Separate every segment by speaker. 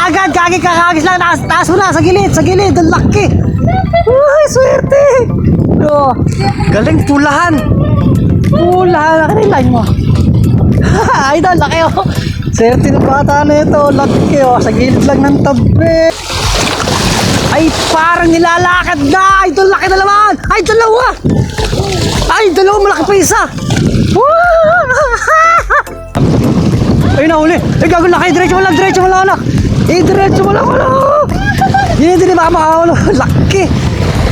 Speaker 1: agad, kakagis lang, taas mo na, sa gilid, ang laki. Uy, swerte. Oh, galing, pulahan na kanilang mo. Idol, laki oh. Swerte ng bata na ito, laki oh, sa gilid lang ng tabi. Ay, parang nilalakad na, idol, laki na naman. Ay, dalawa, malaki pa isa. Ay, nahuli. Ay, gagawin na kayo. Diretso mo lang, anak. Diretso mo lang, hindi baka makahuli. Laki.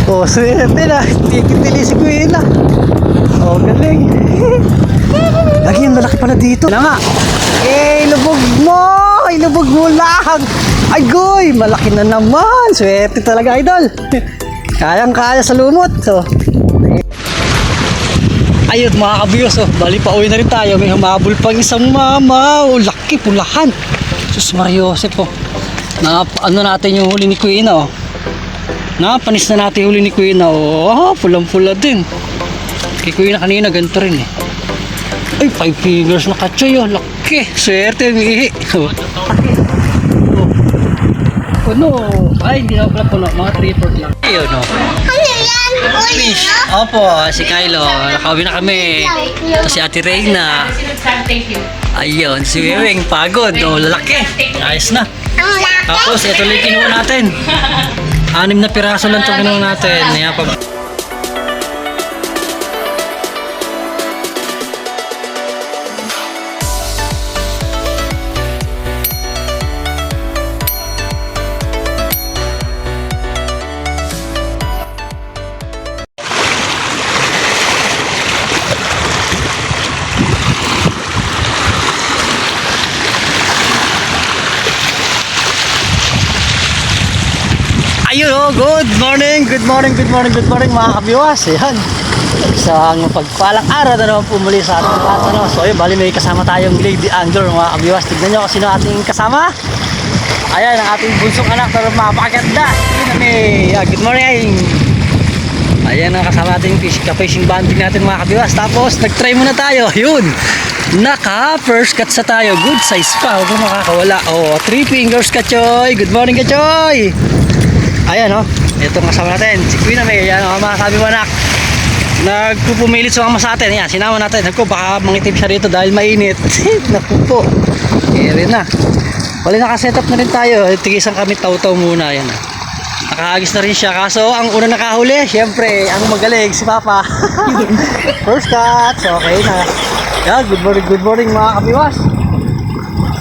Speaker 1: Oh, swerte na. Tikitili si Kuya na. Oh, galing. Lagi yung malaki pala dito. Wala nga. Ilubog mo lang. Ay, goy. Malaki na naman. Swerte talaga, idol. Kayang-kaya sa lumot. So, ayun mga kabiyos, oh, bali pa uwi na rin tayo. May humabol pang isang mama. Oh, laki, pulahan. Sus Mario Joseph, oh. Ano natin yung huli ni Queen, oh. Panis na natin yung huli ni Queen, oh. Pulang-pula din. Kay Queen kanina, ganito rin eh. Ay, 5 fingers na katsoy, oh. Laki, swerte yung ihi. Oh. Puno. Ay, hindi na pala puno. Mga 3-4 lang. Ayun, oh. Fish. Opo, si Kylo. Nakauwi na kami. Ito si Ate Reyna. Ayun, si Weweng. Pagod. O, lalaki. Ayos na. Tapos, ito lang kinuha natin. 6 na piraso lang ito kinuha natin. Ayan, ayun, oh, good morning mga kabiwas. Ayan, isang pagpalang araw na naman pumuli sa ating lahat, ano? So ayun, bali may kasama tayong lady angler mga kabiwas. Tignan nyo kung sino ating kasama. Ayan, ang ating bunsong anak na mapakaganda. Good morning. Ayan ang kasama natin fishing banding natin mga kabiwas. Tapos nag-try muna tayo. Yun, naka first cut sa tayo. Good size pa, huwag mo makakawala. Oh, 3 fingers Kachoy. Good morning Kachoy. Ayan, oh, itong kasama natin, si Queen May. Ayan, oh, masasabi mo anak, nagpupumilit sumama sa atin. Ayan, sinama natin. Naku, baka mangitip siya rito dahil mainit. Naku po, rin na. Wala, nakasetup na rin tayo. Tigisan kami taw-taw muna. Ayan, nakaagis na rin siya. Kaso ang una nakahuli, syempre ang magaling si Papa. First cut, so okay na. Ayan, good morning mga kabiwas.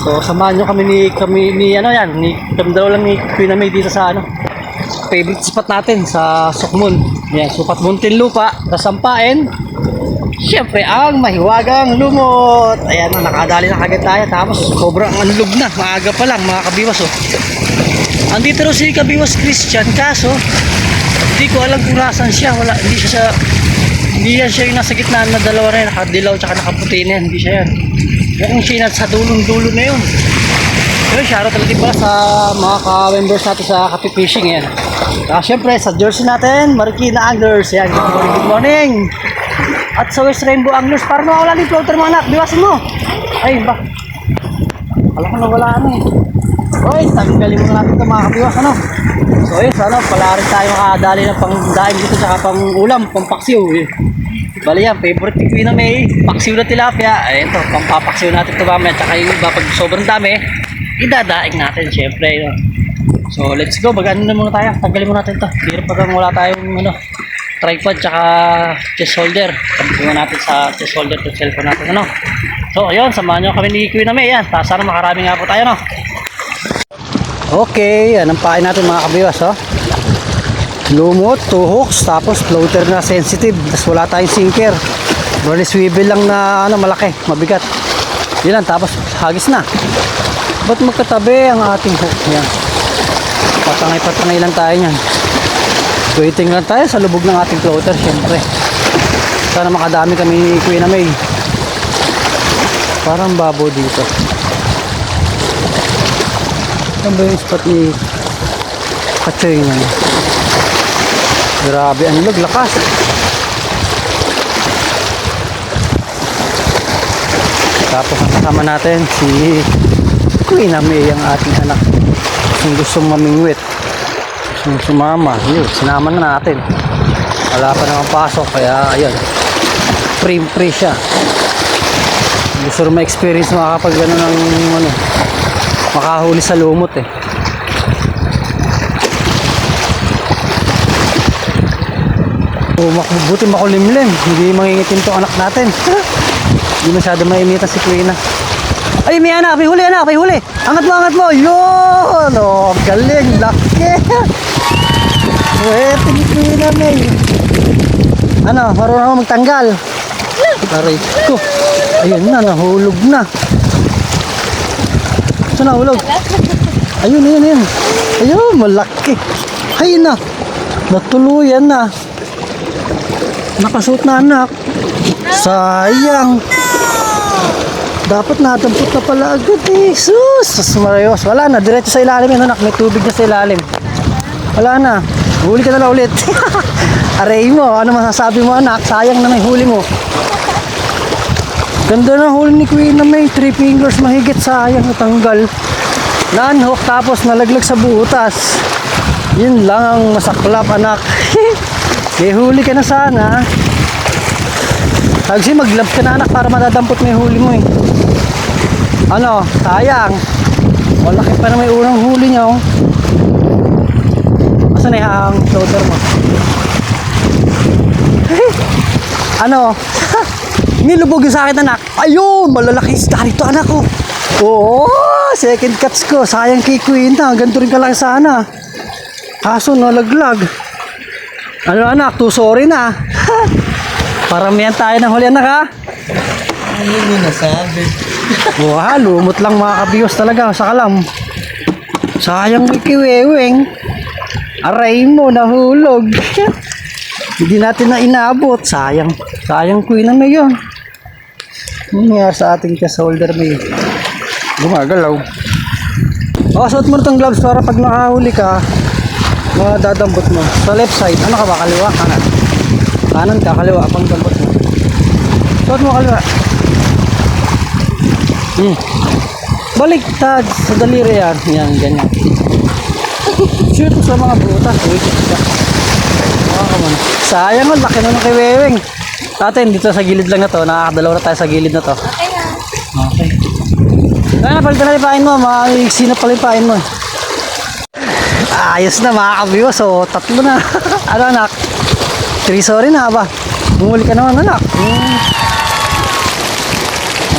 Speaker 1: So samahan nyo kami ni ano yan, kami dalawa lang ni Queen May dito sa ano, favorite spot natin sa Sokmon. Yan, Supat Muntinlupa, Kasampain. Siyempre ang mahiwagang lumot. Ayan, nakadali na kagad tayo. Tapos sobrang anlog na, maaga pa lang mga kabiwas, oh. Andito rin si Kabiwas Christian, kaso hindi ko alam kung nasan siya. Hindi yan siya yung nasa gitna na dalawa rin, nakadilaw tsaka nakaputi na yan. Hindi siya yan. Yung siya sa dulong-dulo na yun. Pero shoutout talaga pala sa mga ka-members natin sa Kapi Fishing. Yan. Siyempre sa jersey natin, Marikina Anglers. Yan, good morning. At sa West Rainbow Anglers, para nawala yung floater mga anak. Biwasin mo. Ay ba, alam ko nawala ano eh. Oy, tanggalin mo natin ito mga kabiwas, ano. So yun, sana pala rin tayo makadali ng pangdaing dito tsaka pang ulam, pang paksiw eh. Bali yan, favorite ni Queen May, paksiw na tilapia. Ay ito, pampapaksiw natin ito mamaya. Tsaka yung iba pag sobrang dami, idadaing natin syempre, no? So let's go, mag-ano na muna tayo. Tanggalin muna natin ito. Hirap pa kang wala tayong ano, tripod tsaka chest holder. Tanggalin natin sa chest holder to cellphone natin, ano. So ayun, samahan nyo kami ni Queen May. Yan, sana makarami nga po tayo, no. Okay, yan ang pain natin mga kabiwas, oh. Lumot, 2 hooks, tapos floater na sensitive, tapos wala tayong sinker. Bali swivel lang na ano, malaki, mabigat. Yan lang, tapos hagis na. Ba't magkatabi ang ating hook? Yan, patangay lang tayo nyan. Waiting lang tayo sa lubog ng ating floater, syempre. Sana makadami kami ni Queen May. Parang babo dito. Ano ba yung spot ni Kachoy niyan? Grabe ang log, lakas. Tapos ang kasama natin si Queen May, ang ating anak. gustong mamingwit. Gustong sumama. Yun, sinama na natin. Wala pa namang pasok, kaya ayun. Free siya. Gusto rin ma-experience makakapag gano'n ng ano, makahuli sa lumot eh. Buti makulimlim, hindi mangingitim tong anak natin. Hindi masyado mainitan si Queen. Ay, may anak, may huli. Angat mo. Yun! Oh, galing, laki. Swerte ni Queen May. Ano, marunong ako magtanggal. Aray ko. Ayun na, nahulog na. Saan nahulog? Ayun. Ayun, malaki. Ayun na. Natuluyan na. Nakasuot na anak. Sayang. Dapat nadampot na pala agad eh. Sus Marios. Wala na. Diretso sa ilalim yun anak. May tubig na sa ilalim. Wala na. Huli ka na lang ulit. Aray mo. Ano masasabi mo anak? Sayang na may huli mo. Ganda na huli ni Queen na may 3 fingers mahigit. Sayang natanggal. Nanhook tapos nalaglag sa butas. Yun lang ang masaklap anak. Eh huli ka na sana. Kasi mag-love ka na anak para madadampot mo yung huli mo eh. Ano, sayang. Malaki pa na may unang huli niya oh. Asan na yung floater mo? Ano? Nilubog yung sa akin anak. Ayun, malalaki isda rito anak ko. Oo, second catch ko. Sayang kay Queen na. Ganito rin ka lang sana. Kaso nalaglag. Ano anak, too sorry na. Paramihan tayo ng huli anak ha.
Speaker 2: Ano mo nasabi?
Speaker 1: Wah, lumot lang mga kabiyos talaga sa kalam. Sayang may kiweweng. Aray mo, nahulog. Hindi natin na inabot. Sayang Queen na yun. Ano nangyari sa ating chest holder may gumagalaw. Suot mo na itong gloves para pag nakahuli ka dadambot mo sa left side. Ano ka ba? Kaliwa? Kanan ka, kaliwa pang dambot mo. Suot mo kaliwa. Baliktad sa daliri yan. Yan, ganyan. Shoot mo sa mga butas. Sayang ang laki na ng kiweweng. Atin dito sa gilid lang na to. Nakakadalaw na tayo sa gilid na to. Okay. Kaya napalitan na lipain mo. Maiksi na palipain mo. Ayos na mga kabiyo. So, 3 na. Ano anak? 3 sorry na ba? Bumuli ka naman anak.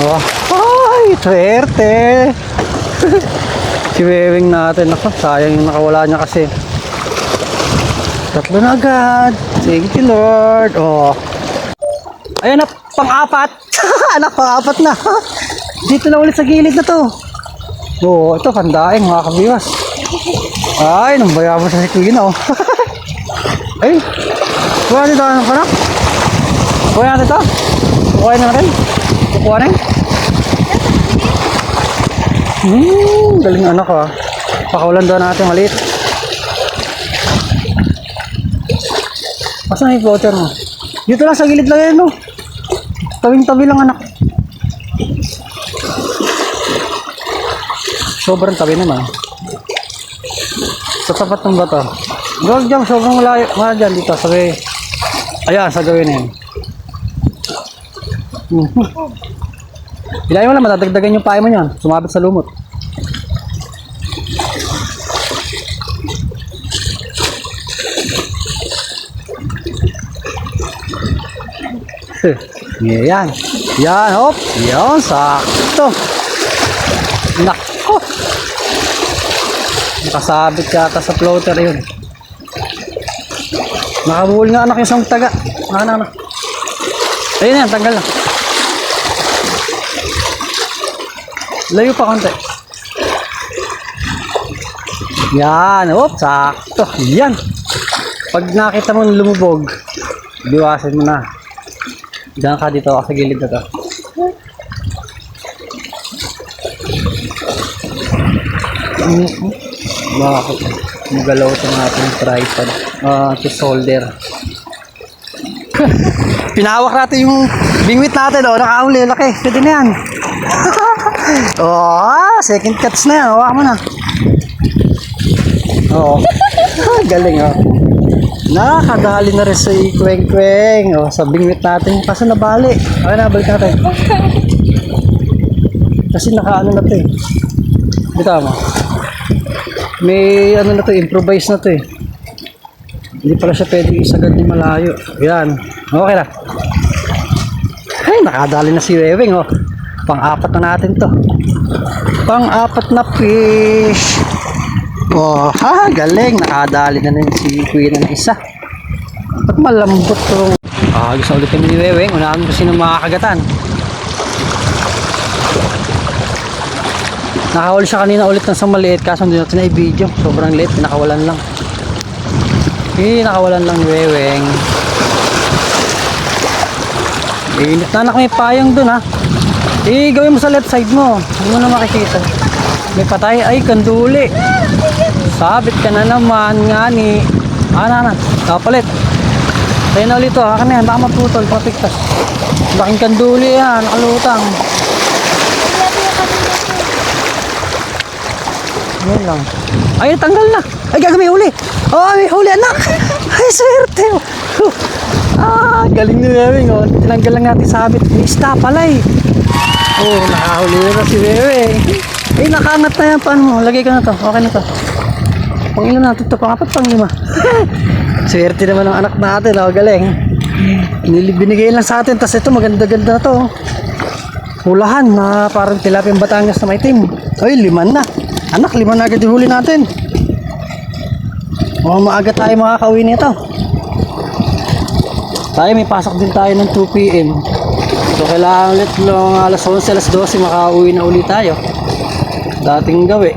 Speaker 1: Oh. Ay, swerte. Kiwewing natin. Ako, sayang yung nakawala niya kasi. 3 na agad. Thank you Lord. Oh. Ayan na, pang-4. Anak, pang-4 na. Dito na ulit sa gilid na to. Oo, ito, pandaing mga kabiwas. Ay, nang bayaman sa si Queen, oh. Ay, kuha nito, ano ka na? Kuha natin ito? Kukuha na natin? Kukuha na yun? Galing anak, ah. Pakawalan daw natin maliit. Asan yung floater mo? Dito lang sa gilid lang yan, no? Tabing-tabi lang anak. Sobrang tabi naman. Sa tapat ng bato. Huwag dyan, sobrang malayo. Mga dyan dito, sabi. Ayan, sa gawin na yan. Hilahin mo lang, matadagdagan yung pae mo niyan. Sumabit sa lumot. Yan. Yan, hop. Yan, sakto. Nako. Nakasabit yata sa floater yun. Nakabuhol nga anak yung isang taga. Anak. Ayun yan, tanggal na. Layo pa konti. Yan, hop, sakto. Yan. Pag nakita mo lumubog, biwasan mo na. Diyan ka dito sa gilid na to. Bakit? Magalaw itong ating tripod. To solder. Pinahawak natin yung bingwit natin. Nakahuli. Laki. Pwede na yan. Second cuts na yan. Hawak mo na. Oo. Galing oh. Nakakadali na rin sa ikweng-kweng. Oh, sa bingwit natin. Kaso nabali. Okay na, balik natin. Kasi nakaano na to eh. Dito mo. May ano na to, improvise na to eh. Hindi pala siya pwedeng isagad ni malayo. Yan. Okay na. Ay, nakadali na si Weweng oh. Pang-apat na natin to. Pang-apat na fish. Oh, ha, galing. Nakadali na rin si Kuya ng isa. Ba't malambot to? Gusto ulit kami ni Weweng. Unahan ko sino makakagatan. Nakahuli siya kanina ulit ng isang maliit. Kaso hindi natin na i-video. Sobrang liit. Pinakawalan lang. Nakawalan lang ni Weweng. Init na anak, may payang dun ha. Gawin mo sa left side mo. Hindi mo na makikita. May patay. Ay, kanduli. Sabit ka na naman nga ni. Na. Palit. Tayo na ulit to. Hakan na yan. Baka maputol. Papiktas. Baking kanduli yan. Nakalutang. Yan lang. Ay, tanggal na. Ay, gaga may huli. Oh, may huli anak. Ay, swerte. Galing ni Weweng oh. Tinanggal lang natin sabit. May isda pala eh. Oh, nakahuli na si Weweng. Eh, nakaangat na yan. Paano mo? Lagay ka na to. Okay na to. Pang ilan natin to? Pang-apat, pang-lima. Swerte naman ng anak natin. Oh, galing. Binigay lang sa atin. Tapos ito, maganda-ganda na to. Hulahan na parang tilapiyang Batangas na maitim. Ay, 5 na. Anak, 5 na agad yung huli natin. Oh, maaga tayo makakauwi nito. Tayo, may pasok din tayo ng 2 PM. So, kailangan ulit lang alas 11, alas 12 makauwi na ulit tayo. Dating gawi.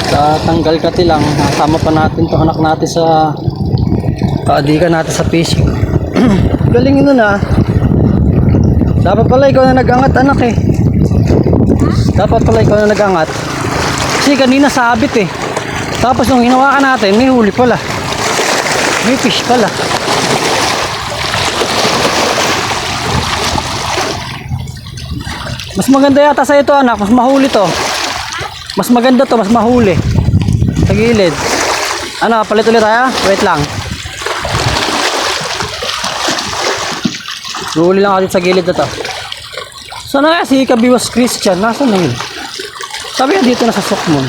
Speaker 1: Tatanggal kati lang. Kasama pa natin to anak natin sa kaadikan natin sa fishing. Galing yun na. Dapat pala ikaw na nag-angat anak eh. Dapat pala ikaw na nag-angat. Kasi kanina sabit eh. Tapos nung hinawakan natin, may huli pala. May fish pala. Mas maganda yata sa ito anak, mas mahuli to. Mas maganda to, mas mahuli. Sa gilid. Ano, palit ulit tayo? Wait lang. Huli lang ako dito sa gilid na to. Saan na kaya si Kabiwas Christian? Nasaan na yun? Sabi nga dito na sa Sokmon.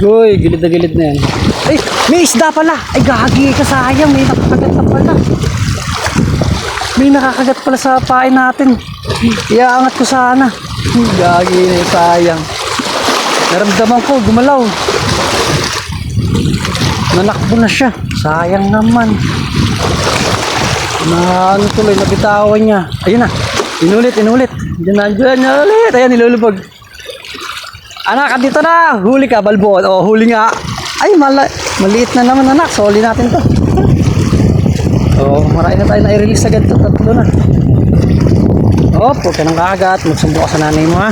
Speaker 1: Goy, gilid na yan. Ay, may isda pala. Ay, gagi ka, sayang. May nakakagat na pala. May nakakagat pala sa pain natin. Iaangat ko sana. Gagi na yung sayang. Naramdaman ko, gumalaw. Nanakbo na siya. Sayang naman. Ano tuloy, nabitawan niya. Ayun na. Inulit. Diyan na ulit. Ayan, nilulubog. Anak, dito na. Huli ka, balbon. O, huli nga. Ay, maliit na naman anak. Soli natin to. Marami na tayo na i-release agad to. Tatlo na. Huwag ka nang kakagat. Magsumbo ka sa nanay mo ha.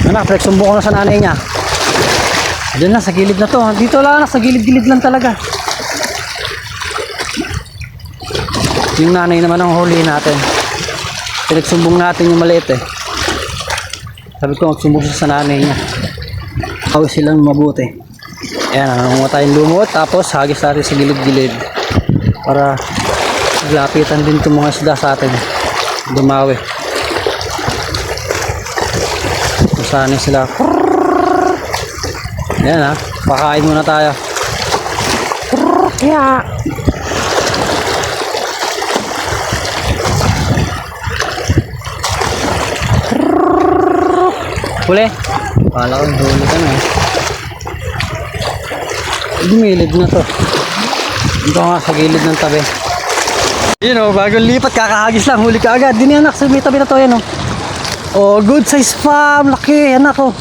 Speaker 1: Anak, sumbo ko na sa nanay niya. Diyan na, sa gilid na to. Dito lang anak, sa gilid-gilid lang talaga. Yung nanay naman ang huli natin. Pinagsumbong natin yung maliit eh. Sabi ko magsumbong siya sa nanay niya. Kawin silang mabuti. Ayan, nangunga tayong lumot. Tapos hagis natin sa gilid-gilid. Para lapitan din itong mga isda sa atin. Dumawi. Masanay sila. Ayan ha. Pakain muna tayo. Kaya huli? Kala ko huli ka na eh. Gumilid na to. Dito nga sa gilid ng tabi. Yun o, bagong lipat, kakahagis lang, huli ka agad. Dini anak, sa may tabi na to yan o. Oh, good size pa, laki, anak o.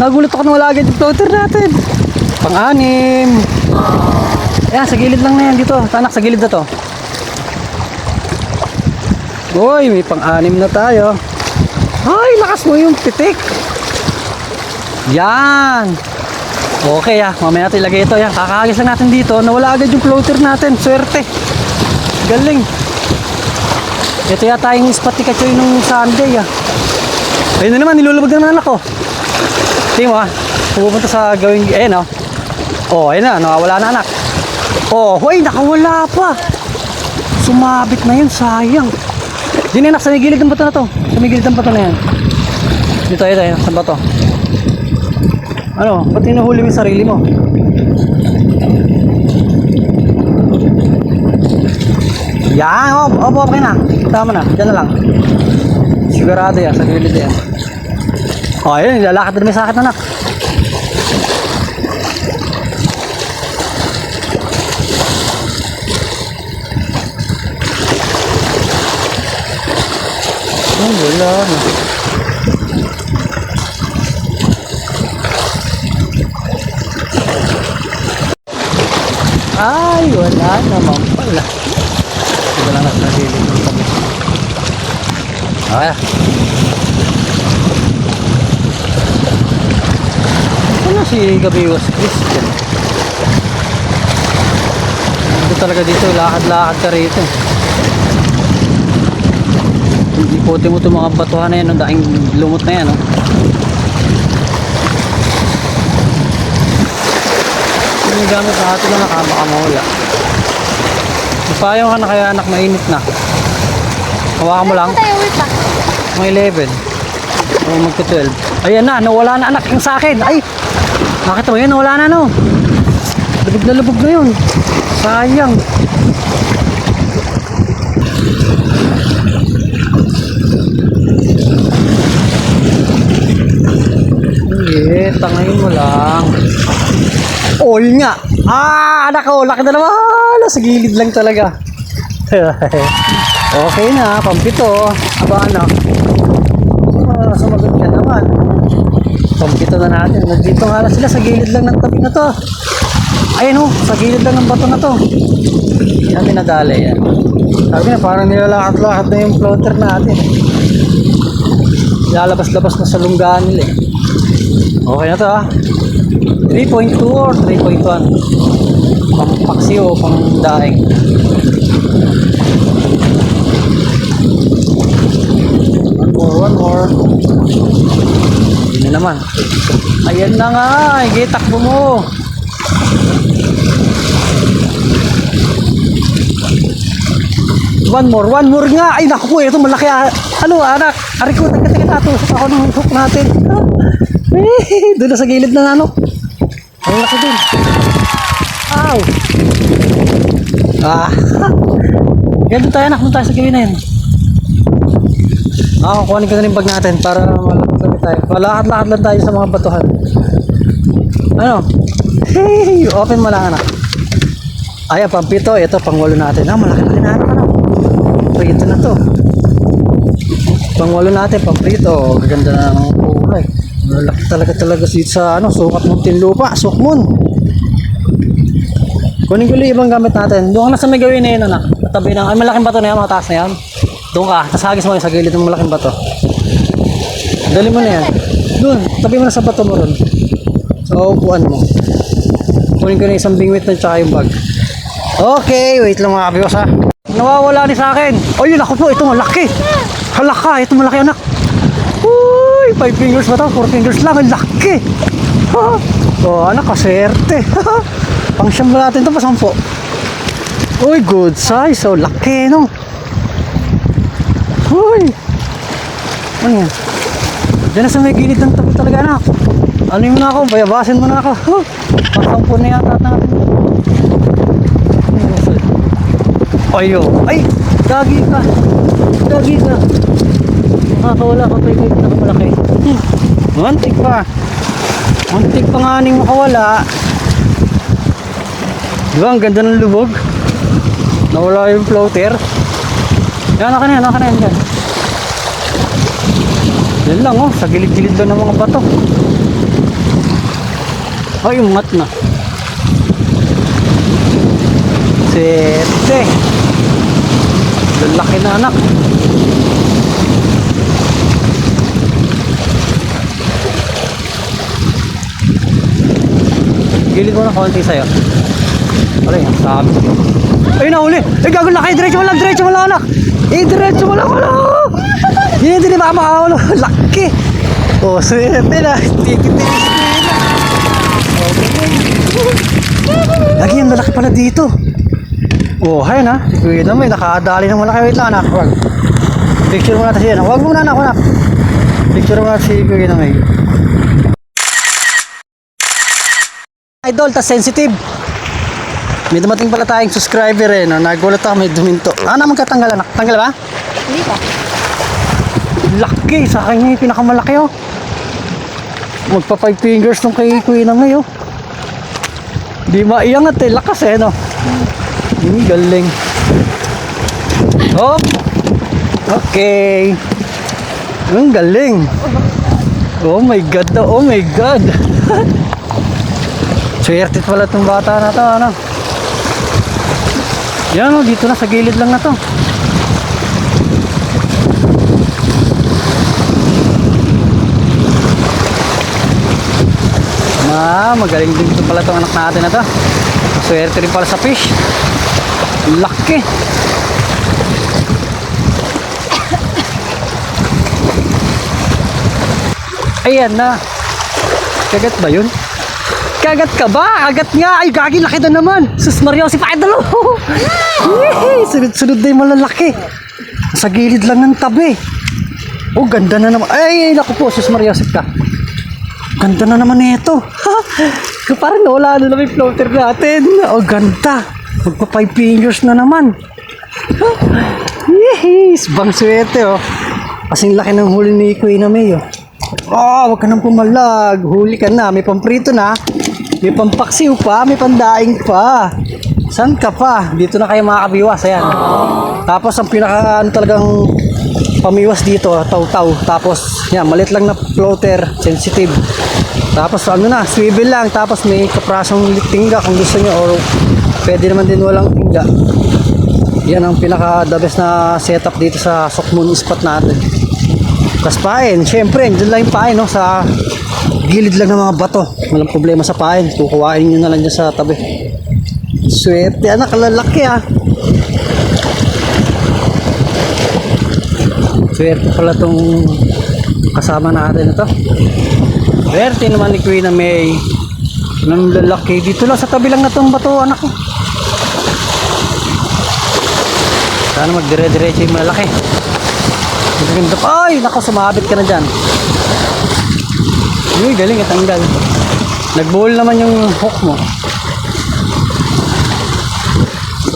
Speaker 1: Nagulat ako na wala agad yung floater natin. Pang-anim. Ayan, sa gilid lang na yan dito. Anak, sa gilid na to. Uy, may pang-anim na tayo. Ay, lakas mo yung pitik. Yan. Okay mamaya natin ilagay ito. Yan, kakahagis lang natin dito. Nawala agad yung floater natin. Swerte. Galing. Ito yata yung spot ni Kachoy nung Sunday Ayun na naman, nilulubog na naman ako. Tingin mo pupunta sa gawing, ayun ayun na, nawawala na anak. Hoy, nakawala pa. Sumabit na yun, sayang. Diyan anak, sa may gilid ng bato na to. Sa may gilid ng bato na yan. Dito, sa bato. Ba't hinuhuli mo yung sarili mo? Yan, okay na. Tama na, dyan na lang. Sigurado yan, sa gilid yan. Ayun, nilalakad na naman sa akin anak. Wala na. Ay, wala naman pala. Wala na sa gilid ng tabi. Okay. Ano si Gabiwas Christian? Ito talaga dito, lakad-lakad ka rito. Hindi puti mo itong mga batuhan na yan, ang daing lumot na yan. Yung gamit natin na baka mawala. Papayaw ka na kaya anak, mainit na. Hawakan mo lang. May 11 o magka-12. Ayan na, nawala na anak yung sa akin. Ay, nakita mo yun, nawala na no. Lubog na yun. Sayang. Tangayin mo lang. Yun nga. Anak ko, laki na naman. Nasa gilid lang talaga. Okay na, pampito. Aba anak. Sumagot ka naman. Pampito na natin. Nandito nga lang sila sa gilid lang ng tabi na to. Ayun sa gilid lang ng bato na to. Yan dinadali yan. Sabi na, parang nilalakad-lakad na yung floater natin. Lalabas-labas na sa lunggaan nila eh. Okay na to 3.2 or 3.1. Pampaksi o pangdaing. One more. Hindi na naman. Ayan na nga. Takbo mo. One more nga. Ay naku po, ito malaki. Anak, ariko, tatusok ako ng hook natin. Doon na sa gilid na ang laki din. Ow! Ganun tayo anak, doon tayo sa gawin na yun. Kukuhanin ko na yung bag natin para malakad tayo. Malakad-lakad lang tayo sa mga batuhan. Open mo lang anak. Ay, pampito. Ito, pang-walo natin. Malaki na rin anak. Prito na to. Pang-walo natin, pang-prito. Gaganda na ng kulay. Malaki talaga sa sukat mong tinlupa. Sukmon. Kunin ko yung ibang gamit natin. Doon ka na sa may gawin na yun anak. Tabi ng, malaking bato na yan, mataas na yan. Doon ka, tas hagis mo sa gilid ng malaking bato. Dali mo na yan. Doon, tabi mo na sa bato mo ron. Sa upuan mo. Kunin ko na isang bingwit na tsaka yung bag. Okay, wait lang mga kabiyos ha. Nawawala ni sa akin. Yun ako po, ito malaki. Halaka, ito malaki anak. Uy, 5 fingers ba ito? 4 fingers lang, ang laki. Anak, kaswerte. Pang-siyam ba natin ito pa 10? Uy, good size. Laki no. Uy. Ano yan? Diyan na sa may gilid ng tabi talaga anak. Ano mo na ako? Bayabasin mo na ako. Pang-10 na yata natin. Ay, gagi ka. Makakawala ka pa yung nakamalaki. Muntik pa nga ning makawala. Diba, ang ganda ng lubog. Nawala yung floater. Yan, naka na yan dyan. Yan lang sa gilid-gilid lang ng mga bato. Ay, umat na. Sete. Lalaki na anak. Gilid mo na konti sa'yo. Wala yan, sabi. Ay, nahuli. Ay, gagawin laki. Diretso mo lang anak. Diretso mo lang. Hindi ba makakawala. Laki. Oh, swerte na. Tiki-tiki na. Lagi ang lalaki pala dito. Oh, ayun ha. Si Kuya na may nakadali ng malaki. Wait lang anak. Wag. Picture mo natin siya. Huwag mo na anak. Anak. Picture mo natin si Kuya na may. Idol, tas sensitive. May dumating pala tayong subscriber eh. No? Nagulat ako, may duminto. Naman katanggal anak. Tanggal ba?
Speaker 3: Hindi pa.
Speaker 1: Laki. Sa akin yung pinakamalaki oh. Magpa 5 fingers nung kay Kuya na may oh. Di maiangat eh. Lakas eh no. Galing. Oh. Okay. Ang galing. Oh my god. Oh my god. Swerte pala itong bata na to, ano? Yan o, dito na sa gilid lang na to. Magaling din ito pala itong anak natin na to. Swerte rin pala sa fish. Laki. Ayan na. Kagat ba yun? Kagat ka ba? Kagat nga. Ay, gagi, laki na naman. Sus Mario, si Paidalo. Sunod-sunod na yung malalaki. Sa gilid lang ng tabi. Oh, ganda na naman. Ay, naku po, sus Mario, ka. Ganda na naman ito. Parang wala na naman yung floater natin. Oh, ganda. Magpa 5 fingers na naman. Yes, bang swerte, oh. Kasing laki ng huli ni Kuya na May, oh. Oh, wag ka nang pumalag. Huli ka na. May pamprito na. May pampaksiw pa. May pandaing pa. Saan ka pa? Dito na kayo mga kabiwas. Ayan. Tapos ang pinaka talagang pamiwas dito, taw-taw. Tapos, yan, malit lang na floater. Sensitive. Tapos ano na, swivel lang. Tapos may kaprasong tingga kung gusto nyo. Or pwede naman din walang tingga. Yan ang pinaka the best na setup dito sa Sokmun spot natin. Tapos pain, syempre, dyan lang yung pain, no? Sa gilid lang ng mga bato. Walang problema sa pain. Kukuhain nyo na lang dyan sa tabi. Swerte, anak, lalaki ah. Swerte pala tong kasama natin ito. Swerte naman ni Kuya na May. Nang lalaki. Dito lang sa tabi lang na tong bato, anak ko. Sana magdire-diretso yung malaki. Ay, nako, sumabit ka na dyan. Uy, galing, itanggal. Nag-bowl naman yung hook mo.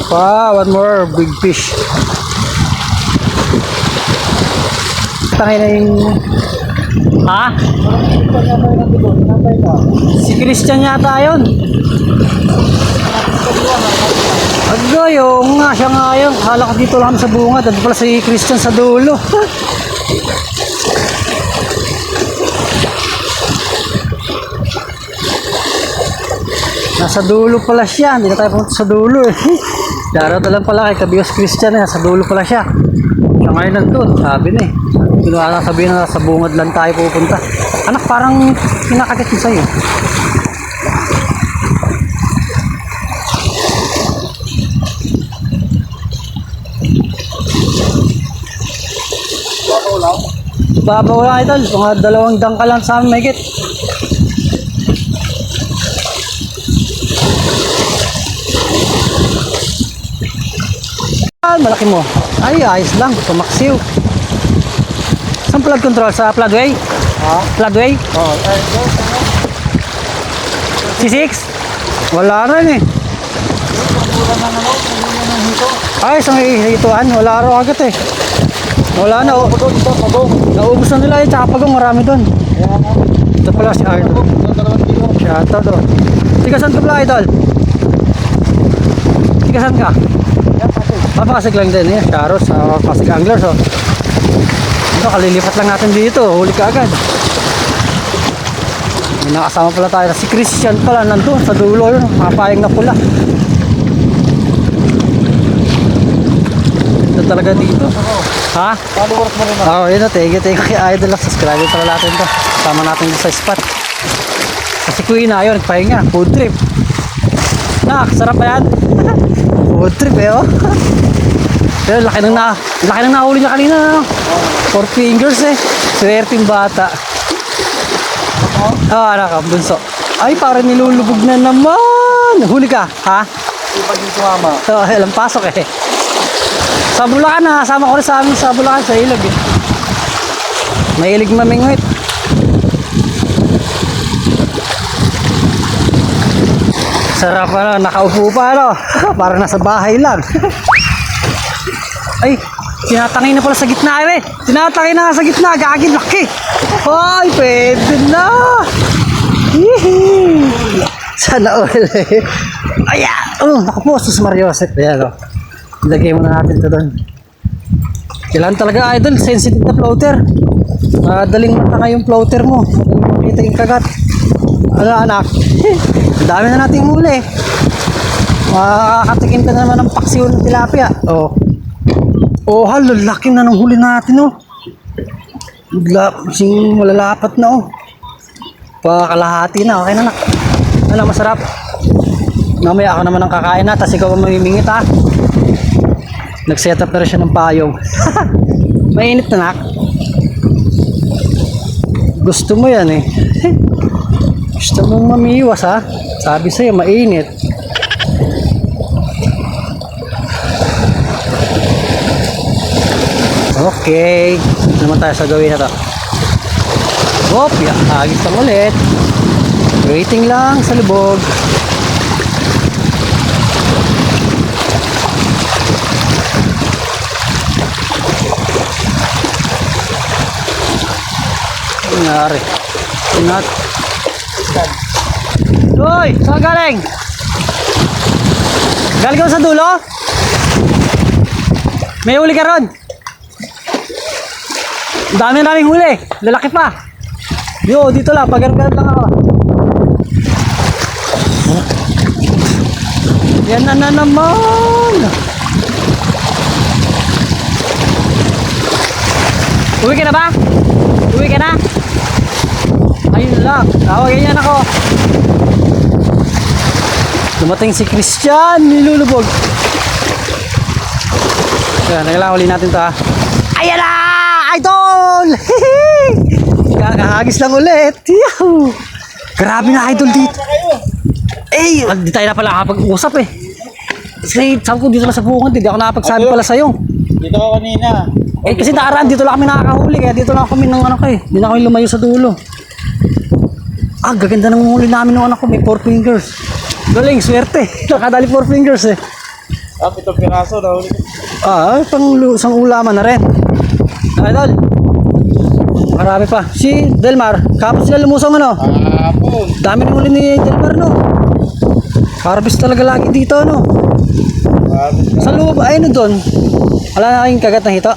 Speaker 1: One more big fish. Tangay na yung... Ha? Si Christian yata yun. Agay, oo nga, siya nga yun. Akala ko dito lang sa bunga. Dito pala si Christian sa dulo. Nasa dulo pala siya. Hindi na tayo pumunta sa dulo eh. Daraw na lang pala kay Kabios Christian eh. Nasa dulo pala siya. Siya ngayon nandun. Sabi na eh. Pinuha na sabihin na sa bungad lang tayo pupunta. Anak, parang pinakakit mo sa'yo. Babaw lang idol. Mga 2 dangka lang sa amin mahigit. Malaki mo. Ay, ayos lang. Pumaksiw. Saan plug control? Sa floodway? Ha? Floodway? Oo. C6? Wala rin eh. Ay, isang hituan. Wala rin agad eh. Wala na. Naubos na nila yung tsaka pagong. Marami doon. Ito pala si Idol. Shouta doon. Tigasan ka pala Idol? Tigasan ka? Pasig lang din eh. Charos, Pasig Anglers oh. Ito, kalilipat lang natin dito. Huli ka agad. May nakasama pala tayo. Si Christian pala nandun sa dulo yun. Mapayang na pula. Ito talaga dito. Ha? Followers mo rin ako. Oo, yun o. Thank you kay Idol. Subscribe pala natin to. Sama natin sa spot. Kasi Kuya na yun. Nagpahinga. Food trip. Nak, sarap ba yan? Food trip eh oh. Pero laki nang nahuli niya kanina. 4 fingers eh. Swerte yung bata. Ah, anak ka, bunso. Ay, parang nilulubog na naman. Huli ka, ha?
Speaker 2: Hindi pa din sumama.
Speaker 1: Alam, pasok eh. Sa Bulacan, nakasama ko rin sa amin sa Bulacan, sa ilog eh. Mahilig mamingwit. Sarap nakaupo pa parang nasa bahay lang. Ay, tinatangay na pala sa gitna eh. Tinatangay na sa gitna, gagin laki. Ay, pwede na. Hihi. Sana all eh. Ayan, naku po, sus Mariosep. Ayan ilagay muna natin ito doon. Kailangan talaga idol, sensitive na floater. Daling matanga yung floater mo. Makita yung kagat. Ano anak? Ang dami na nating huli. Makakatikim ka na naman ng paksiw ng tilapia. Oh, halo, laki na ng huli natin malalapat na Pakalahati na, okay na nak. Ano, masarap. Mamaya ako naman ang kakain na, tapos ikaw ang mamimingit ha. Nag-set up na rin siya ng payong. Mainit na nak. Gusto mo yan eh. Gusto mong mamiwas ha. Sabi sa'yo, mainit. Okay. Ano naman tayo sa gawin na to? Agis lang ulit. Waiting lang sa lubog. Nangyari. Ingat. Uy! Saan galing? Galing ka ba sa dulo? May huli ka ron? Dami huli. Lalaki pa. Dito lang. Pag-ganap lang ako. Yan na naman. Uwi ka na ba? Uwi ka na? Ayun lang. Tawagin niyan ako. Dumating si Christian. Nilulubog. Kaya kailangan uli natin ito ha. Ayan na! Idol! Kakahagis lang ulit. Yahoo! Grabe na idol dito. Eh, di tayo na pala nakapag-usap eh. Kasi sabi ko dito lang sa bukod. Hindi ako nakapagsabi pala sa'yo.
Speaker 2: Dito ako kanina.
Speaker 1: Eh kasi nakaraan dito lang kami nakakahuli. Kaya dito lang kami ng Hindi na kami lumayo sa dulo. Gaganda ng huli namin ng anak ko. May 4 fingers. Galing, swerte. Nakadali 4 fingers eh.
Speaker 2: 7 piraso na huli.
Speaker 1: Pang ulaman na rin. Idol. Marami pa. Si Delmar, kapos sila lumusong
Speaker 2: Hapon.
Speaker 1: Dami ng huli ni Delmar Harvest talaga lagi dito Sa loob, doon. Wala na kayong kagat na hito?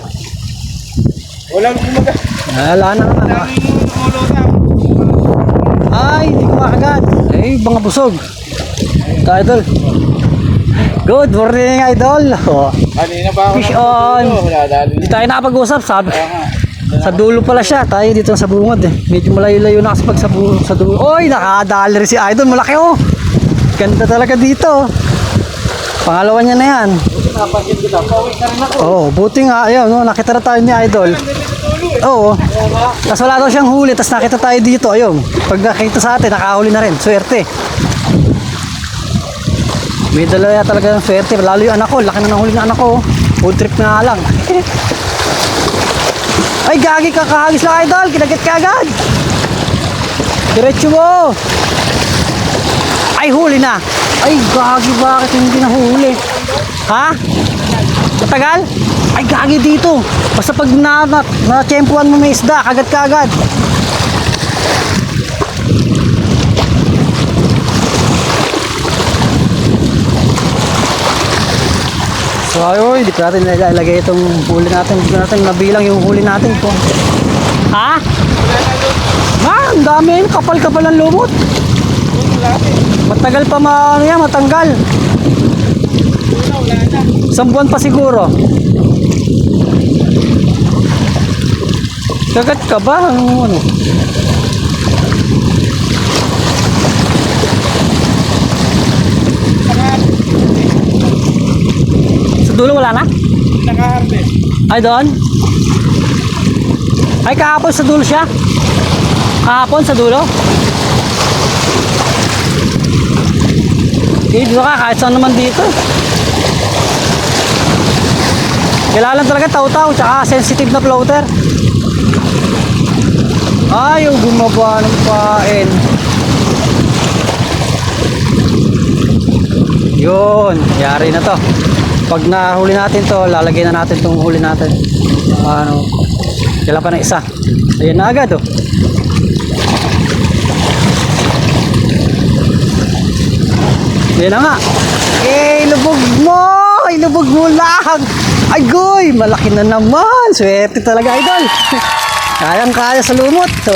Speaker 2: Walang kumagat.
Speaker 1: Wala na naman. Ay, hindi ko makagat. Ay, mga busog. Ito, idol. Good morning, idol.
Speaker 2: Kanina ba ako?
Speaker 1: Fish on. Hindi tayo nakapag-usap, sabi. Sa dulo pala siya. Tayo dito sa bungod eh. Medyo malayo-layo na kasi pag sa dulo. Oy, nakadali rin si idol. Malaki Ganda talaga dito. Pangalawa niya na yan.
Speaker 2: Napansin ko na. Pauwi ka rin ako.
Speaker 1: Buti nga. Ayun, nakita na tayo ni idol. Oo. Tapos wala daw siyang huli. Tapos nakita tayo dito. Ayun. Pag nakita sa atin, nakahuli na rin. Swerte. May dala talaga ng swerte. Lalo yung anak ko. Laki na ng huli ng anak ko. Food trip na lang. Ay, gagi, kakahagis lang idol. Kinagat ka agad. Diretso mo. Ay, huli na. Ay, gagi, bakit hindi na huli? Ha? Matagal? Ay, gagi dito. Basta pag na-tsempuan mo may isda, kagat ka agad. So, ayun, hindi ko natin ilalagay itong huli natin. Hindi ko natin nabilang yung huli natin. Ha? Ang dami. Kapal-kapal ang lumot. Matagal pa matanggal. Isang buwan pa siguro. Kagat ka ba? Ano? Sa dulo wala na?
Speaker 2: Naka-harvest.
Speaker 1: Ay doon? Ay kahapon sa dulo siya? Kahapon sa dulo. Dito ka, kahit saan naman dito. Kailangan talaga taw-taw, tsaka sensitive na floater. Ayaw bumaba ng pain. Yun, yari na to. Pag nahuli natin to, lalagyan na natin tong huli natin. Ano, kailan pa ng isa. Ayan na agad oh. Yan na nga. Ilubog mo! Ilubog mo lang! Ay goy! Malaki na naman! Swerte talaga idol! Kayang-kaya sa lumot to.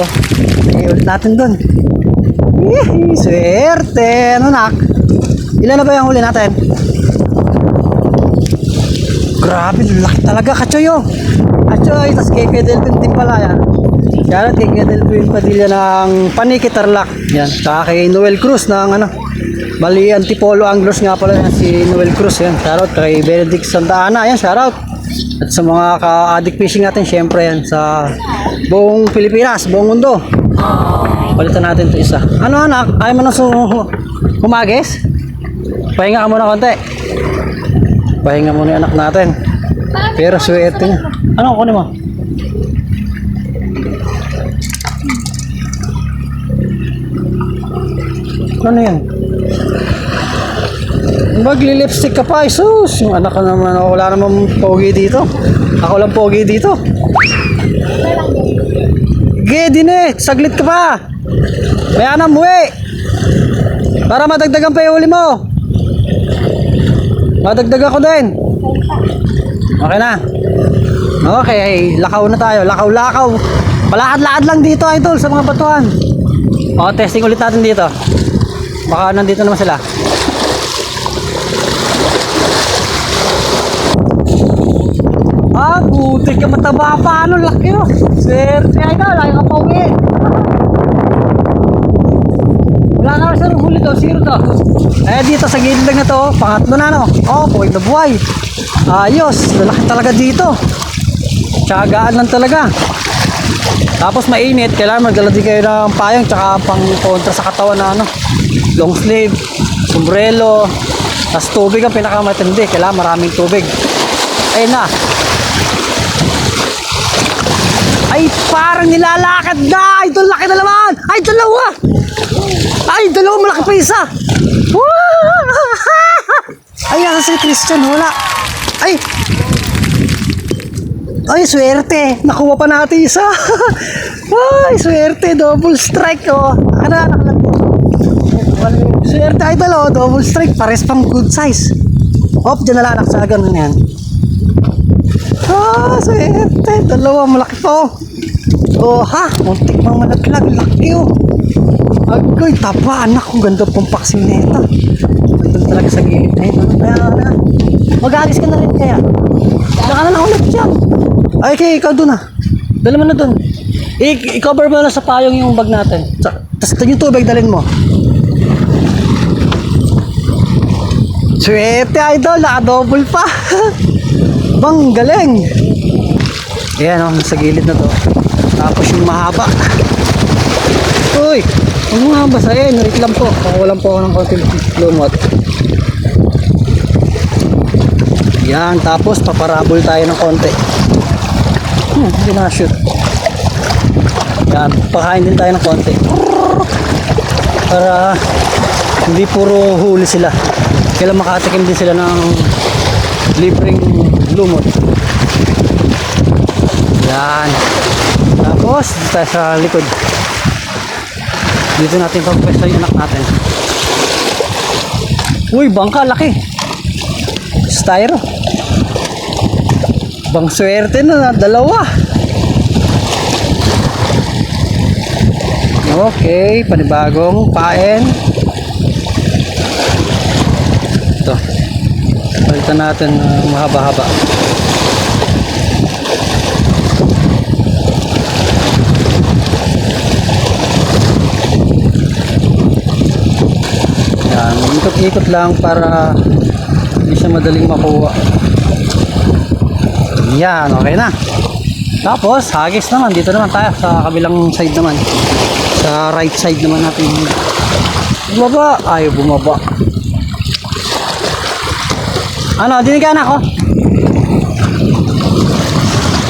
Speaker 1: Ulit natin dun. Swerte! Ano nak? Ilan na ba yung huli natin? Grabe, laki talaga Kachoy oh! Kachoy! Tas kay Delphin din pala yan. Yan at kay Delphin Padilla ng Paniki Tarlac. Yan. Saka kay Noel Cruz ng ano. Bali, Antipolo Anglers nga pala yan, si Noel Cruz yan. Shoutout kay Benedict Santa Ana, yan, shoutout. At sa mga ka-addict fishing natin, syempre yan, sa buong Pilipinas, buong mundo. Palitan natin ito isa. Ano anak, ayaw mo na humagis? Pahinga ka muna konti. Pahinga muna yung anak natin. Pero swerte niya. Ano kunin mo? Ano yan? Magli-lipstick ka pa, Isus. Yung anak ka naman, wala namang pogi dito. Ako lang pogi dito. Gede din saglit ka pa. Kaya na muwi. Para madagdagan pa yung huli mo. Madagdagan ko din. Okay na. Okay, lakaw na tayo. Lakaw-lakaw. Palakad-lakad lang dito, idol, sa mga batuhan. O, testing ulit natin dito. Baka nandito naman sila. Ah, buti ka mataba pa. Ano, laki oh. Swerte, idol. Laki ka pa uwi. Wala na kasi huli to. Zero to. Eh, dito sa gilid lang na to. Pangatlo na, no? Oh, buhay na buhay. Ayos. Lalaki talaga dito. Tsagaan lang talaga. Tapos mainit. Kailangan magdala din kayo ng payong tsaka pang kontra sa katawan na ano. Long sleeve, sombrero, tas tubig ang pinakamatindi. Kailangan maraming tubig. Ayun na. Ay, parang nilalakad na. Idol, laki na naman. Ay, dalawa. Ay, dalawa, malaki pa isa. Ay, nasa si Christian, wala. Ay, swerte. Nakuha pa natin isa. Ay, swerte. Double strike, oh. Ano. Swerte, idol, oh. Double strike. Pares pang good size. Hop, dyan na lang sa ganun yan. Ah, swerte. Dalawa, malaki pa, oh. Oh, ha. Muntik mang malaglag. Laki, oh. Agoy, taba. Anak, kung ganda pong paksim na ito. Ganda talaga sa gilid na ito. Kaya, mag-agis ka na rin kaya. Saka na lang ulit dyan. Ay, okay, ikaw dun, ha. Dala mo na dun. I-cover mo na sa payong yung bag natin. Tapos yung tubig dalhin mo. Swerte, idol. Naka-double pa. Bang, galing. Ayan, oh, sa gilid na to. Tapos yung mahaba. Uy, huwag mo nga basahin. Wait lang po. Pakulang po ako ng konting lumot. Yan, tapos paparabol tayo ng konti. Hindi na shoot. Yan, pakain din tayo ng konti. Para hindi puro huli sila. Kailan makatikim din sila ng libreng lumot. Yan. Tapos, dito tayo sa likod. Dito natin pagpwesto yung anak natin. Uy, bangka, laki. Styro. Bang swerte na, dalawa. Okay, panibagong paen. Ito. Palitan natin mahaba-haba. Yan, ikot-ikot lang para hindi siya madaling makuha. Yan, okay na. Tapos, hagis naman. Dito naman tayo sa kabilang side naman. Sa right side naman natin. Bumaba. Ayaw bumaba. Ano, dinig ka na ako?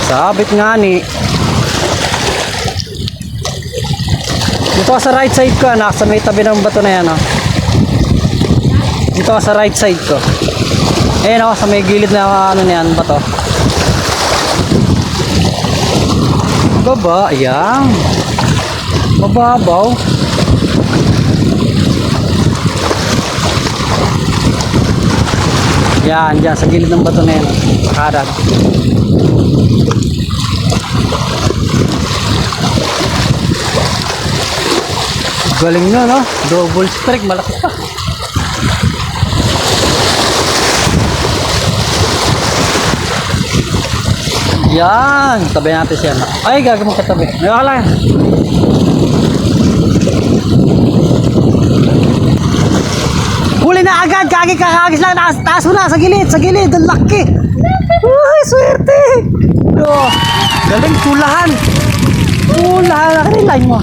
Speaker 1: Sabit nga ni. Dito ka sa right side ko, anak. Sa may tabi ng bato na yan, oh. Dito ka sa right side ko. Ayan ako, sa may gilid na ano na yan, bato. Baba, ayan. Mababaw. Yan, dyan, sa gilid ng bato na yan. Kanan. Galing na, no? Double strike, malaki pa. Yan, tabi natin siya. Ay, gagawin mo katabi. Ngayon ka lang. Huli na agad, kakagis lang. Taas mo na, sa gilid, ang laki. Uy, swerte. Oh, galing, tulahan. Tulahan na kanilay mo.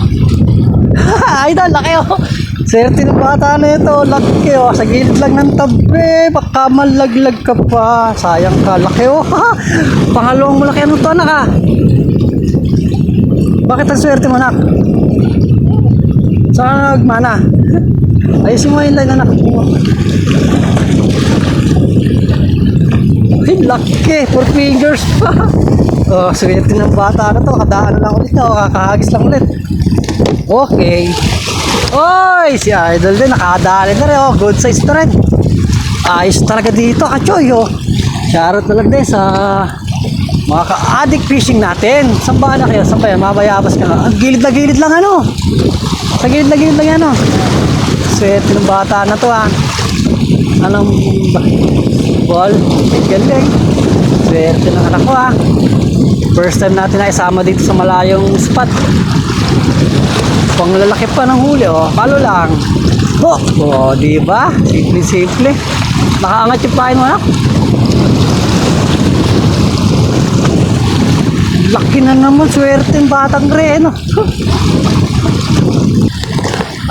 Speaker 1: Ay, daw, laki oh. Swerte ng bata na ito, laki oh. Sa gilid lang ng tabi, baka malaglag ka pa. Sayang ka, laki oh. Pangalawang malaki, ano to, anak ah? Bakit ang swerte mo, anak? Saan nagmana? Ayusin mo yung line, anak. Ay, laki, 4 fingers pa. Oh, swerte ng bata na to. Kadaan lang ulit na, oh. Kakahagis lang ulit. Okay. Oy, si Idol din nakadali na rin, oh. Good size na rin. Ayos talaga dito, kachoy, oh. Shoutout na lang din sa mga ka-addict fishing natin. Saan ba na kayo? Saan ba yan? Mabayabas ka na. Ang gilid na gilid lang, ano? Sa gilid na gilid lang yan, oh. Swerte ng bata na to, ah. Anong ball? Galing. Swerte ng anak ko, ah. First time natin na isama dito sa malayong spot. Panglalaki pa ng huli, oh. Palo lang. Oh, di ba? Simple. Nakaangat yung pain mo, anak. Laki na naman, swerte yung batang rin, oh.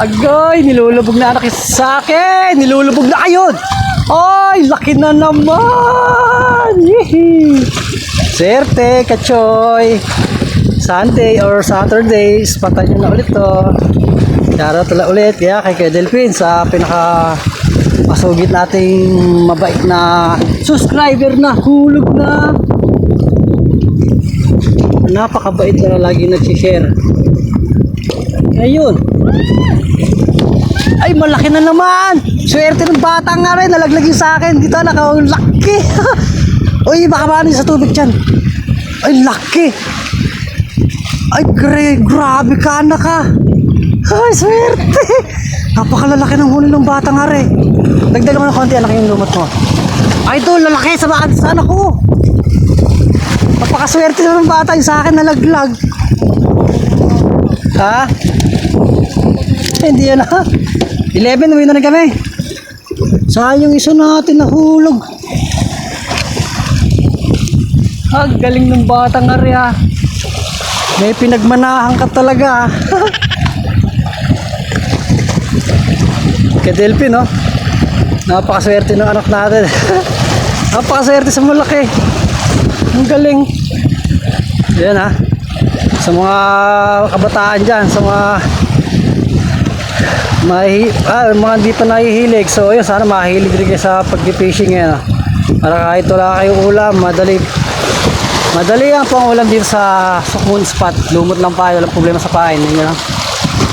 Speaker 1: Agay, nilulubog na anak sa akin. Nilulubog na kayo. Ay, laki na naman. Yee. Swerte, kachoy. Sunday or Saturday, spatan nyo na ulit to. Shoutout na ulit kaya kay Delphine sa pinaka masugit nating mabait na subscriber na hulog na. Napakabait na lagi nag-share. Ayun. Ay, malaki na naman. Swerte ng bata nga rin. Nalaglag yung sa akin. Dito laki. Uy, baka maano sa tubig dyan. Ay, laki. Ay, grabe ka, anak ka. Ay, swerte. Napakalalaki ng huli ng batang are. Dagdagan mo ng konti, anak, yung lumot mo. Ay, ito, lalaki sa bakit sa anak ko. Napakaswerte na ng bata, yung sa akin nalaglag. Ha? Hindi yan, ha? 11, uwi na kami. Sayang yung isa natin nahulog. Galing ng batang are, ha. May pinagmanahan ka talaga. Kay Delphine, no? Napakaswerte ng anak natin. Napakaswerte sa malaki. Ang galing. Yan, ha. Sa mga kabataan dyan, sa mga mga hindi pa nahihilig. So, yun, sana mahihilig rin kayo sa pag-fishing yan. Para kahit wala kayong ulam, madali ang pang ulam dito sa Sukmun spot. Lumot lang pa, walang problema sa pain. Yun,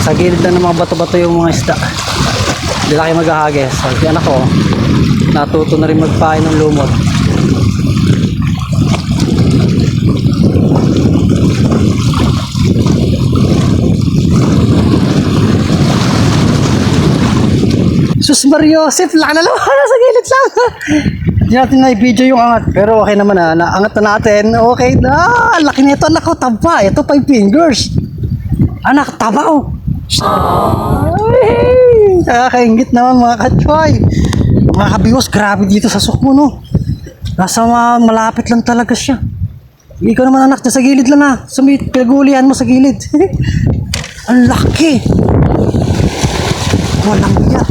Speaker 1: sa gilid lang ng mga bato-bato yung mga isda. Hindi lang kayo maghahagis. So, yung anak ko, natuto na rin magpain ng lumot. Sus Mariosep, laki na naman. Nasa gilid lang. Hindi natin na-video yung angat. Pero okay naman na. Naangat na natin. Okay na. Laki nito. Anak ko, taba. Ito 5 fingers. Anak, taba oh. Ay, nakakaingit naman mga kachoy. Mga kabiwas, grabe dito sa Sukmun, no. Nasa malapit lang talaga siya. Ikaw naman anak, dyan sa gilid lang ha. Pinagulihan mo sa gilid. Ang laki. Walang iya.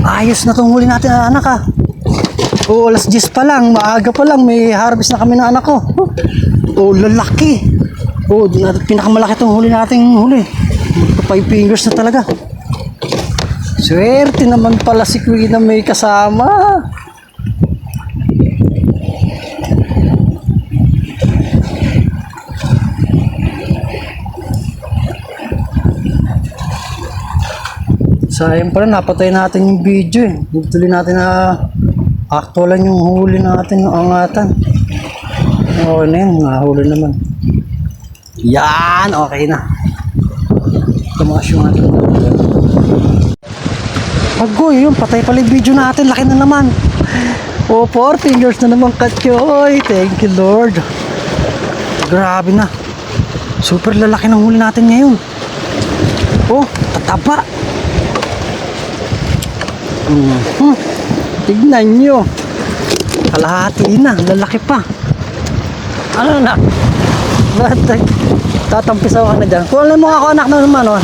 Speaker 1: Ayos na itong huli natin anak ha. Oo, alas 10 pa lang, maaga pa lang, may harvest na kami ng anak ko. Oo, lalaki. Oo, pinakamalaki itong huli nating huli. 5 fingers na talaga. Swerte naman pala si Queen na may kasama. Sayang pala, napatay natin yung video eh. Tuloy natin na actualan yung huli natin, yung angatan. Okay na yun, nahuli naman. Yan, okay na. Tumaas yung ating agoy, yun, patay pala yung video natin, laki na naman. Oh, 4 fingers na naman, Katyoy. Thank you, Lord. Grabe na. Super lalaki ng huli natin ngayon. Oh, tataba. Tignan nyo. Kalahati na, lalaki pa. Ano na? Ba't tatampisaw ka na dyan? Kung alam mo ako anak na naman, oh.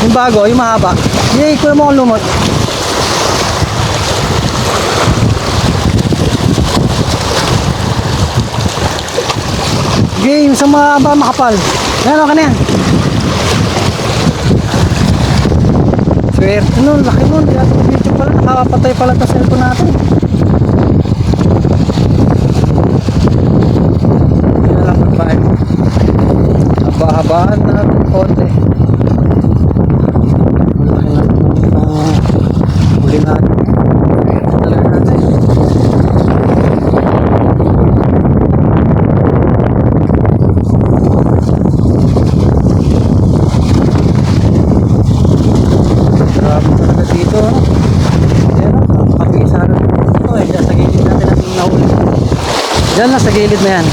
Speaker 1: Yung bago, yung mahaba. Yay, kunin mo akong lumot. Game sa mahaba makapal. Yan, okay na yan. Swerte nun, laki nun. Di natin video pala, nakapatay pala sa cellphone natin. Yan na lang magbahay. Haba-habaan na konti. Huli natin. Ito talaga natin. Grabe talaga dito. Ayan o. Pag-isa na dito eh. Diyan sa gilid natin natin nahuli. Diyan na sa gilid na yan.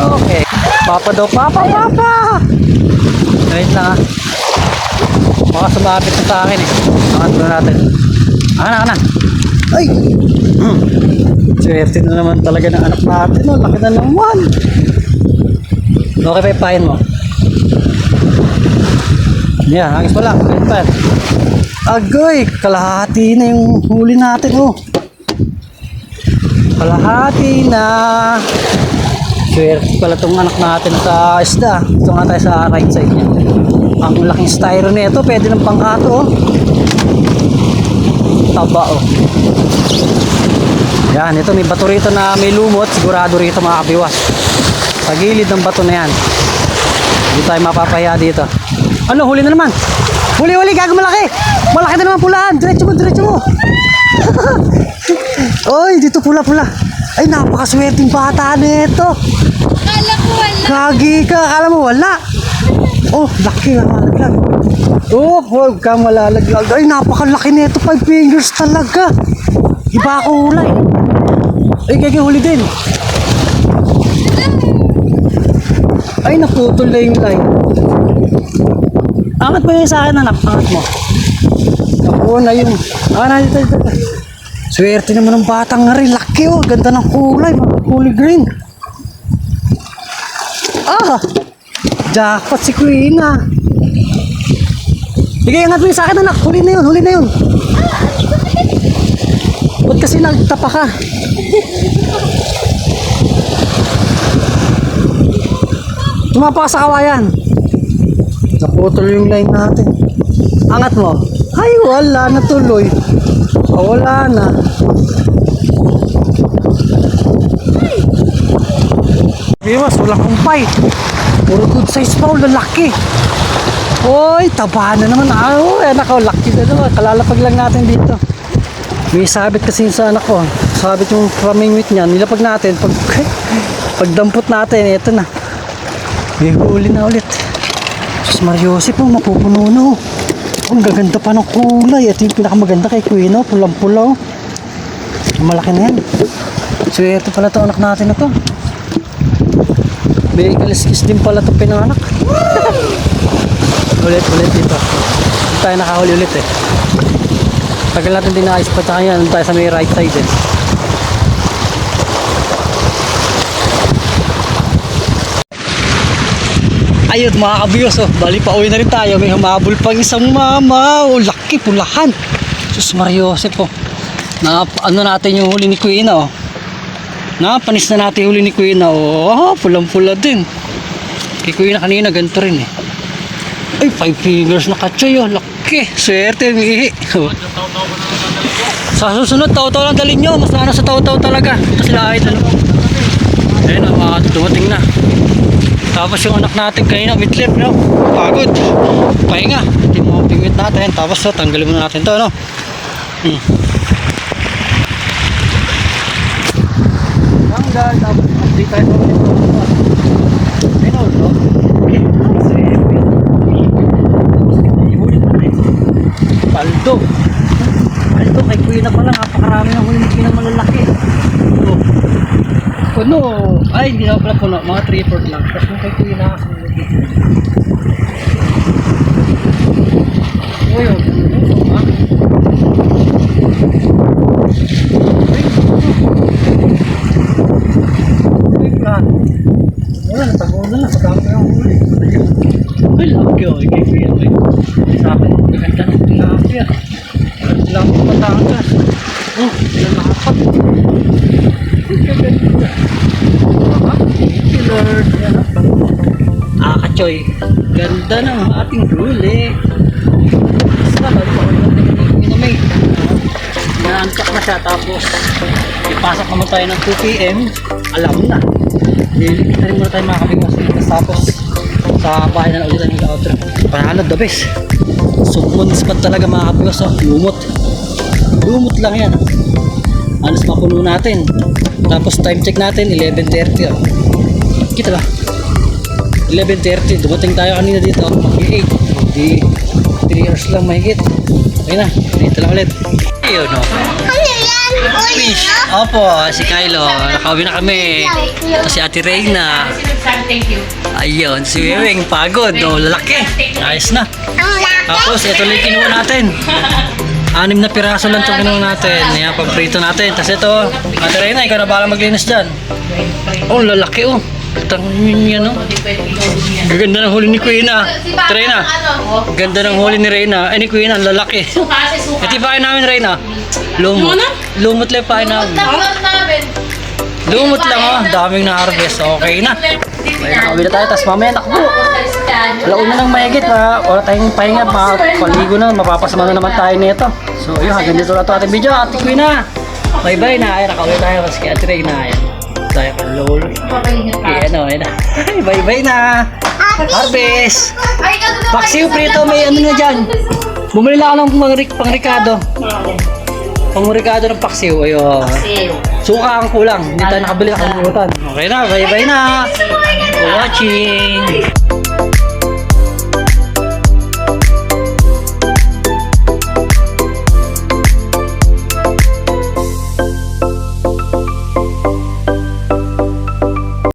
Speaker 1: Okay. Papa daw. Papa! Wait lang ha. Baka sumabit na sa akin eh. Angat na natin. Ana. Ay! Swerte na naman talaga ng anak natin. Oh. Laki na naman. Okay pa ipahin mo. Yan, hagis mo lang. Agoy! Kalahati na yung huli natin. Oh. Kalahati na. Swerte pala itong anak natin sa isda. Ito nga tayo sa right side niya. Ang laking styro nito, pwede ng pangkato. Oh. Taba oh. Yan, ito may bato rito na may lumot. Sigurado rito mga kabiwas. Sa gilid ng bato na yan. Hindi tayo mapapahiya dito. Ano, huli na naman. Huli, gago malaki. Malaki na naman pulaan. Diretso mo. Oy, dito pula. Ay, napakaswerteng bata nito.
Speaker 3: Akala ko wala.
Speaker 1: Kagi ka, akala mo wala. Oh, laki na malaglag. Oh, huwag ka malalaglag. Ay, napakalaki nito. 5 fingers talaga. Iba ako hulay. Ay, kaya huli din. Ay, naputol na yung line. Angat mo yun sa akin, anak. Angat mo. Nakuha na yun. Dito. Swerte naman ng batang nga rin. Laki oh. Ganda ng kulay. Kulay green. Jackpot si Queen ah. Sige, angat mo yun sa akin, anak. Huli na yun. Ba't kasi nagtapa ka? Tumapa ka sa kawayan. Naputol yung line natin. Angat mo. Ay, wala na tuloy. Wala na. Bimas, walang kumpay. Puro good size pa, lalaki. Oy, taba na naman. Laki na naman. Kalalapag lang natin dito. May sabit kasi sa anak ko. Sabit yung pamingwit niya. Nilapag natin. Pagdampot natin, ito na. May huli na ulit. Sus Mariosip po, mapupuno na. Ang gaganda pa ng kulay. Ito yung pinakamaganda kay Queen. Pulang-pulaw. Malaki na yan. Swerte pala ito anak natin na to. May kaliskis din pala itong pinanganak. ulit dito. Hindi tayo nakahuli ulit eh. Tagal natin din naayos pa tayo yan. Tayo sa may right side eh. Ayun mga kabiyos, oh. Bali pa uwi na rin tayo. May humabol pang isang mama. Oh, laki, pulahan. Sus Mariosep, oh. Ano natin yung huli ni Queen, oh. Panis na natin yung huli ni Queen, oh. Pulang-pula din. Kay Queen kanina, ganito rin, eh. Ay, 5 fingers na katsoy, oh. Laki. Swerte, mihi. Oh. Sa susunod, taw-taw lang dalhin nyo. Mas na sa taw-taw talaga. Ito sila ay dalawa. Ayun, mga dumating na. Tapos yung anak natin kanina, midlip, no? Pagod. Pahinga. Hindi mo pingwit natin. Tapos, tanggalin mo natin to, no? Tanggal. Tapos, update tayo sa ulit. Ayun, no? Paldo. Paldo, kay Kuya na pala. Napakarami ng huli ng malalaki. Puno. Ay, hindi na pala puno. Mga 3-4 lang. Tapos yung kay Kuya nakasunod. Uy, oh. Ha? Uy, plan. Wala, natago na lang. Pagkama na yung huli. Ay, laki oh. Kay Kuya. Sa akin, maganda ng tilapia. Wala lang akong Batangas. Oh, ilang nakapat. Lord, Katsoy, ganda ng ating huli. Salamat po ng may naantok na siya, tapos ipasok naman tayo ng 2 PM. Alam na, lilikit na rin muna tayo mga kabigwas. Tapos sa bahay na ulitan yung outro. Panalo the best. Sumon spot talaga mga kabigwas. Lumot lang yan. Alas mapuno natin. Tapos time check natin 11:30. Kita ba? 11:30. Dumating tayo kanina dito. Mag-8. Di 3 hours lang mahigit. Okay na. Dito lang ulit. Ayun no.
Speaker 3: Ano yan?
Speaker 1: Fish. Opo, si Kylo. Nakauwi na kami. Ito si Ate Reyna.
Speaker 4: Thank you.
Speaker 1: Ayun, si Weweng. Pagod. Oh, lalaki. Ayos na.
Speaker 3: Ang laki.
Speaker 1: Tapos ito lang yung kinuha natin. 6 na piraso lang itong kinuha natin. Ayan, pag-prito natin. Tapos ito, Ate Reyna, ikaw na bahala maglinis dyan. Oh, lalaki oh. Tangin yan oh. Gaganda ng huli ni Queen ah. Ate Reyna, ganda ng huli ni Reyna. Ay ni Queen, ang lalaki.
Speaker 4: Suka kasi suka.
Speaker 1: Ito pain namin Reyna. Lumot. Lumot lang pain namin. Lumot lang oh. Daming na-harvest. Okay na. Kawin na tayo. Tapos mamaya nakbo. Alauna nang mahigit. Wala tayong pahinga. Paligo na. Mapapasama na naman tayo nito. So yun, hanggang dito na ito ating video. Ate Queen na. Bye-bye na. Ayan, nakawin tayo. Kasi Ate Reyna. Ayan. Tayo ka lol. Ayan o. Ayan na. Bye-bye na. Harvest. Paksiw prito. May ano na dyan. Bumili lang ako ng pang-ricado. Pang-ricado ng paksiw. Ayun. Suka ang kulang. Hindi tayo nakabili. Nakalimutan. Okay na. Bye-bye na. For watching.